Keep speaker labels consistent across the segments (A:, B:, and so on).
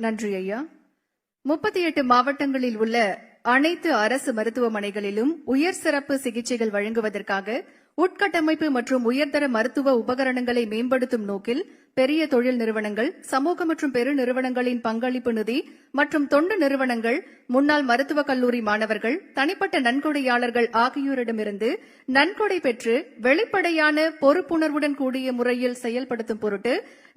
A: நன்றி ஐயா. 38 மாவட்டங்களில் உள்ள அனைத்து அரசு மருத்துவமனைகளிலும் உயர் சிறப்பு சிகிச்சைகள் வழங்குவதற்காக உட்கட்டமைப்பு மற்றும் உயர்தர மருத்துவ உபகரணங்களை மேம்படுத்தும் நோக்கில் பெரிய தொழில் நிறுவனங்கள், சமூக மற்றும் பெரு நிறுவனங்களின் பங்களிப்பு நிதி மற்றும் தொண்டு நிறுவனங்கள், முன்னாள் மருத்துவக் கல்லூரி மாணவர்கள், தனிப்பட்ட நன்கொடையாளர்கள் ஆகியோரிடமிருந்து நன்கொடை பெற்று வெளிப்படையான பொறுப்புணர்வுடன் கூடிய முறையில் செயல்படுத்தும் பொருட்டு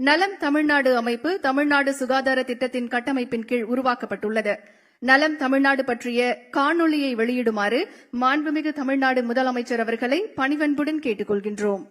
A: நலம் தமிழ்நாடு அமைப்பு தமிழ்நாடு சுகாதார திட்டத்தின் கட்டமைப்பின் கீழ் உருவாக்கப்பட்டுள்ளது. நலம் தமிழ்நாடு பற்றிய காணொளியை வெளியிடுமாறு மாண்புமிகு தமிழ்நாடு முதலமைச்சர் அவர்களை பணிவன்புடன் கேட்டுக் கொள்கின்றோம்.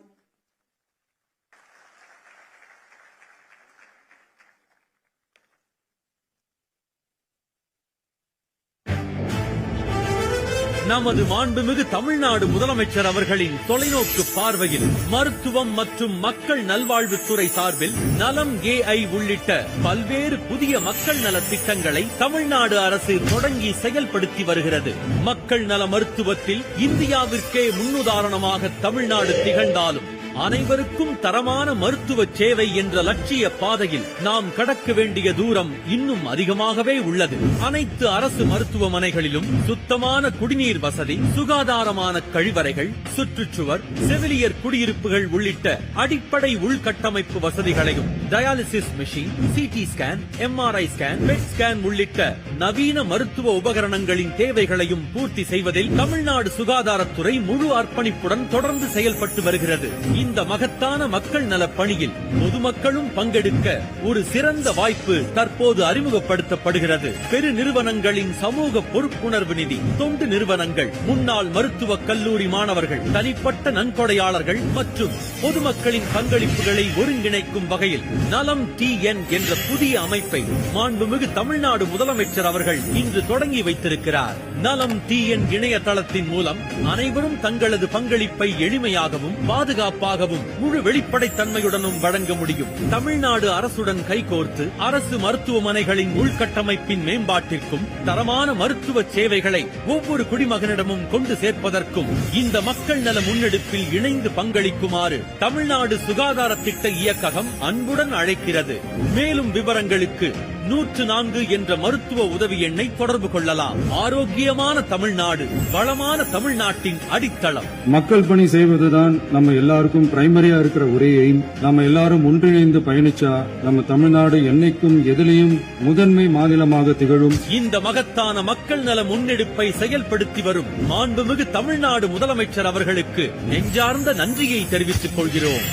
B: நமது மாண்புமிகு தமிழ்நாடு முதலமைச்சர் அவர்களின் தொலைநோக்கு பார்வையில் மருத்துவம் மற்றும் மக்கள் நல்வாழ்வுத்துறை சார்பில் நலம் AI உள்ளிட்ட பல்வேறு புதிய மக்கள் நல திட்டங்களை தமிழ்நாடு அரசு தொடங்கி செயல்படுத்தி வருகிறது. மக்கள் நல மருத்துவத்தில் இந்தியாவிற்கே முன்னுதாரணமாக தமிழ்நாடு திகழ்ந்தாலும் அனைவருக்கும் தரமான மருத்துவ சேவை என்ற லட்சிய பாதையில் நாம் கடக்க வேண்டிய தூரம் இன்னும் அதிகமாகவே உள்ளது. அனைத்து அரசு மருத்துவமனைகளிலும் சுத்தமான குடிநீர் வசதி, சுகாதாரமான கழிவறைகள், சுற்றுச்சுவர், செவிலியர் குடியிருப்புகள் உள்ளிட்ட அடிப்படை உள்கட்டமைப்பு வசதிகளையும், dialysis machine, CT scan, MRI scan, bed scan உள்ளிட்ட நவீன மருத்துவ உபகரணங்களின் தேவைகளையும் பூர்த்தி செய்வதில் தமிழ்நாடு சுகாதாரத்துறை முழு அர்ப்பணிப்புடன் தொடர்ந்து செயல்பட்டு வருகிறது. இந்த மகத்தான மக்கள் நல பணியில் பொதுமக்களும் பங்கெடுக்க ஒரு சிறந்த வாய்ப்பு தற்போது அறிமுகப்படுத்தப்படுகிறது. பெரு நிறுவனங்களின் சமூக பொறுப்புணர்வு நிதி, தொண்டு நிறுவனங்கள், முன்னாள் மருத்துவக் கல்லூரி மாணவர்கள், தனிப்பட்ட நன்கொடையாளர்கள் மற்றும் பொதுமக்களின் பங்களிப்புகளை ஒருங்கிணைக்கும் வகையில் நலம் TN என்ற புதிய அமைப்பை மாண்புமிகு தமிழ்நாடு முதலமைச்சர் அவர்கள் இன்று தொடங்கி வைத்திருக்கிறார். நலம் TN இணையதளத்தின் மூலம் அனைவரும் தங்களது பங்களிப்பை எளிமையாகவும் பாதுகாப்பாகவும் முழு வெளிப்படைத்தன்மையுடனும் வழங்க முடியும். தமிழ்நாடு அரசுடன் கைகோர்த்து அரசு மருத்துவமனைகளின் உள்கட்டமைப்பின் மேம்பாட்டிற்கும் தரமான மருத்துவ சேவைகளை ஒவ்வொரு குடிமகனிடமும் கொண்டு சேர்ப்பதற்கும் இந்த மக்கள் நல முன்னெடுப்பில் இணைந்து பங்களிக்குமாறு தமிழ்நாடு சுகாதார திட்ட இயக்ககம் அன்புடன் அழைக்கிறது. மேலும் விவரங்களுக்கு 104 என்ற மருத்துவ உதவி எண்ணை தொடர்பு கொள்ளலாம். ஆரோக்கியமான தமிழ்நாடு, வளமான தமிழ்நாட்டின் அடித்தளம்.
C: மக்கள் பணி செய்வதுதான் நம்ம எல்லாருக்கும் பிரைமரியா இருக்கிற ஒரே எய்ம். நம்ம எல்லாரும் ஒன்றிணைந்து பயணிச்சா நம்ம தமிழ்நாடு என்னைக்கும் எதிலையும் முதன்மை மாநிலமாக திகழும்.
B: இந்த மகத்தான மக்கள் நல முன்னெடுப்பை செயல்படுத்தி வரும் மாண்புமிகு தமிழ்நாடு முதலமைச்சர் அவர்களுக்கு நெஞ்சார்ந்த நன்றியை தெரிவித்துக் கொள்கிறோம்.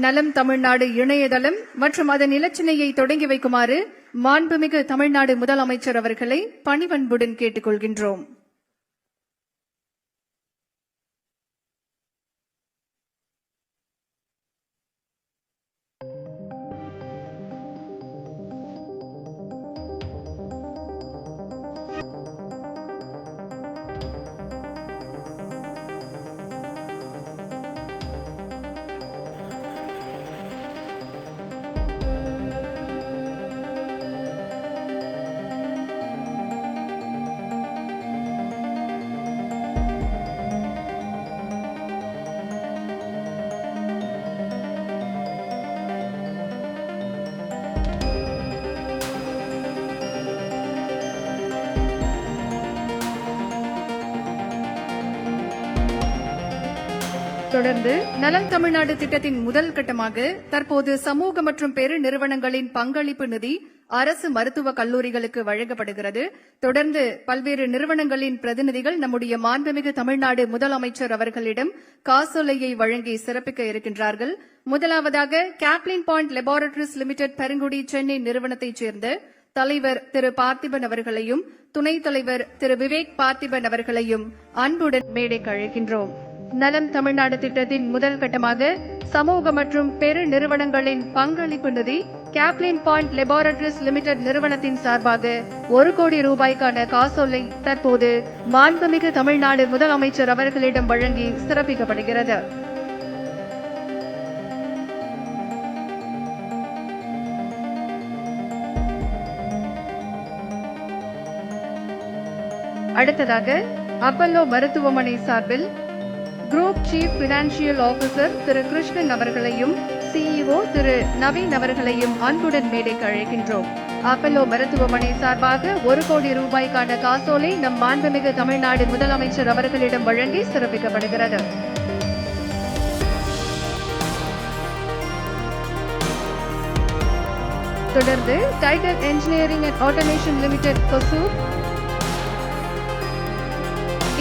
A: நலம் தமிழ்நாடு இணையதளம் மற்றும் அதன் இலச்சினையை தொடங்கி வைக்குமாறு மாண்புமிகு தமிழ்நாடு முதலமைச்சர் அவர்களை பணிவன்புடன் கேட்டுக் கொள்கின்றோம். தொடர்ந்து நலம் தமிழ்நாடு திட்டத்தின் முதல் கட்டமாக தற்போது சமூக மற்றும் பெரு நிறுவனங்களின் பங்களிப்பு நிதி அரசு மருத்துவக் கல்லூரிகளுக்கு வழங்கப்படுகிறது. தொடர்ந்து பல்வேறு நிறுவனங்களின் பிரதிநிதிகள் நம்முடைய மாண்புமிகு தமிழ்நாடு முதலமைச்சர் அவர்களிடம் காசோலையை வழங்கி சிறப்பிக்க இருக்கின்றார்கள். முதலாவதாக Caplin Point Laboratories Limited Perungudi Chennai நிறுவனத்தைச் சேர்ந்த தலைவர் திரு பார்த்திபன் அவர்களையும் துணைத் தலைவர் திரு விவேக் பார்த்திபன் அவர்களையும் அன்புடன் மேடைக்கு அழைக்கின்றோம். நலம் தமிழ்நாடு திட்டத்தின் முதல் கட்டமாக சமூக மற்றும் பெரு நிறுவனங்களின் பங்களிப்பு நிதி கேப்லின் பாயிண்ட் லெபார்டரிஸ் லிமிடெட் நிறுவனத்தின் சார்பாக 1 கோடி ரூபாய்க்கான காசோலை தற்போது மாண்புமிகு தமிழ்நாடு முதலமைச்சர் அவர்களிடம் வழங்கி சிறப்பிக்கப்படுகிறது. அடுத்ததாக அப்பல்லோ மருத்துவமனை சார்பில் group chief financial officer Thiru Krishnan அவர்களையும் சிஇஓ திரு நவீன் அவர்களையும் அன்புடன் மேடைக்கு அழைக்கின்றோம். அப்பல்லோ மருத்துவமனை சார்பாக 1 கோடி ரூபாய்க்கான காசோலை நம் மாண்புமிகு தமிழ்நாடு முதலமைச்சர் அவர்களிடம் வழங்கி சிறப்பிக்கப்படுகிறது. தொடர்ந்து Tidel engineering and automation limited Kosur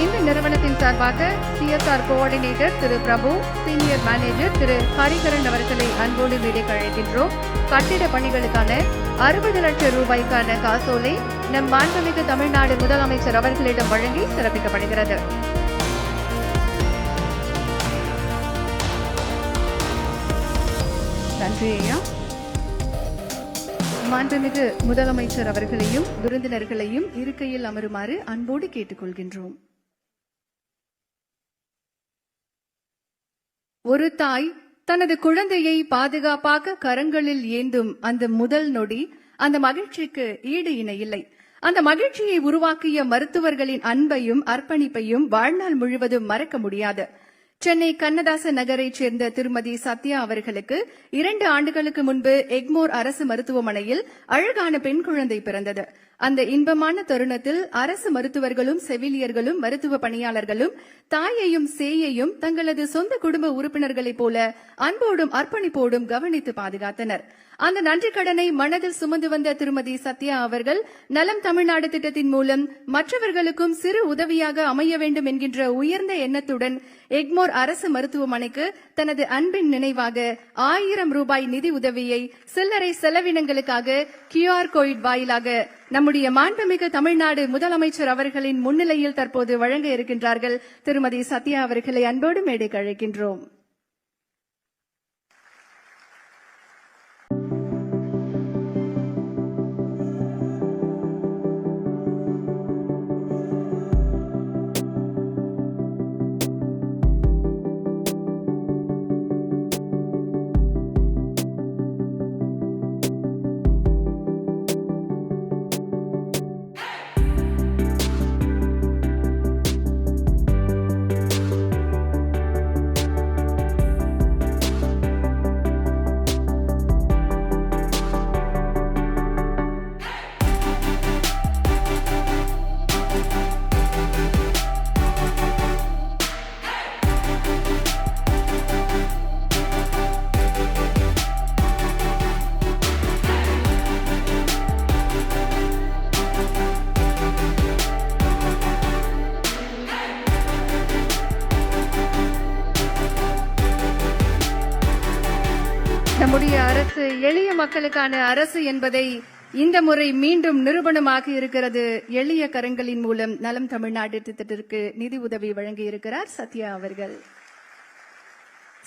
A: இந்த நிறுவனத்தின் சார்பாக CSR கோஆர்டினேட்டர் திரு பிரபு, சீனியர் மேனேஜர் திரு ஹரிகரன் அவர்களை அன்போடு மேடைக்கு அழைக்கின்றோம். கட்டிட பணிகளுக்கான 60 லட்சம் ரூபாய்க்கான காசோலை நம் மாண்புமிகு தமிழ்நாடு முதலமைச்சர் அவர்களிடம் வழங்கி சிறப்பிக்கப்படுகிறது. நன்றி ஐயா. மாண்புமிகு முதலமைச்சர் அவர்களையும் விருந்தினர்களையும் இருக்கையில் அமருமாறு அன்போடு கேட்டுக்கொள்கின்றோம். ஒரு தாய் தனது குழந்தையை பாதுகாப்பாக கரங்களில் ஏந்தும் அந்த முதல் நொடி அந்த மகிழ்ச்சிக்கு ஈடு இணை இல்லை. அந்த மகிழ்ச்சியை உருவாக்கிய மருத்துவர்களின் அன்பையும் அர்ப்பணிப்பையும் வாழ்நாள் முழுவதும் மறக்க முடியாது. சென்னை கண்ணதாசன் நகரைச் சேர்ந்த திருமதி சத்யா அவர்களுக்கு 2 ஆண்டுகளுக்கு முன்பு எக்மோர் அரசு மருத்துவமனையில் அழகான பெண் குழந்தை பிறந்தது. அந்த இன்பமான தருணத்தில் அரசு மருத்துவர்களும் செவிலியர்களும் மருத்துவ பணியாளர்களும் தாயையும் சேயையும் தங்களது சொந்த குடும்ப உறுப்பினர்களைப் போல அன்போடும் அர்ப்பணிப்போடும் கவனித்து பாதுகாத்தனர். அந்த நன்றி கடனை மனதில் சுமந்து வந்த திருமதி சத்யா அவர்கள் நலம் தமிழ்நாடு திட்டத்தின் மூலம் மற்றவர்களுக்கும் சிறு உதவியாக அமைய வேண்டும் என்கின்ற உயர்ந்த எண்ணத்துடன் எக்மோர் அரசு மருத்துவமனைக்கு தனது அன்பின் நினைவாக 1000 ரூபாய் நிதி உதவியை சில்லறை செலவினங்களுக்காக QR கோட் வாயிலாக நம்முடைய மாண்புமிகு தமிழ்நாடு முதலமைச்சர் அவர்களின் முன்னிலையில் தற்போது வழங்க இருக்கின்றார்கள். திருமதி சத்யா அவர்களை அன்போடு மேடைக்கு அழைக்கின்றோம். நம்முடைய அரசு எளிய மக்களுக்கான அரசு என்பதை இந்த முறை மீண்டும் நிரூபணமாக இருக்கிறது. எளிய கரங்களின் மூலம் நலம் தமிழ்நாடு திட்டத்திற்கு நிதி உதவி வழங்கி இருக்கிறார் சத்யா அவர்கள்.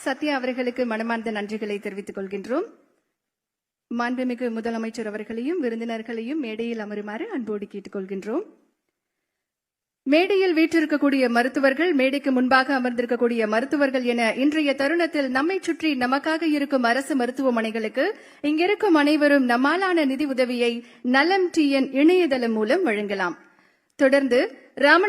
A: சத்யா அவர்களுக்கு மனமார்ந்த நன்றிகளை தெரிவித்துக் கொள்கின்றோம். மாண்புமிகு முதலமைச்சர் அவர்களையும் விருந்தினர்களையும் மேடையில் அமருமாறு அன்போடு கேட்டுக் கொள்கின்றோம். மேடையில் வீற்றிருக்கக்கூடிய மருத்துவர்கள், மேடைக்கு முன்பாக அமர்ந்திருக்கக்கூடிய மருத்துவர்கள் என இன்றைய தருணத்தில் நம்மை சுற்றி நமக்காக இருக்கும் அரசு மருத்துவமனைகளுக்கு இங்கிருக்கும் அனைவரும் நம்மாலான நிதி உதவியை நலம் TN இணையதளம் மூலம் வழங்கலாம். தொடர்ந்து ராமநாத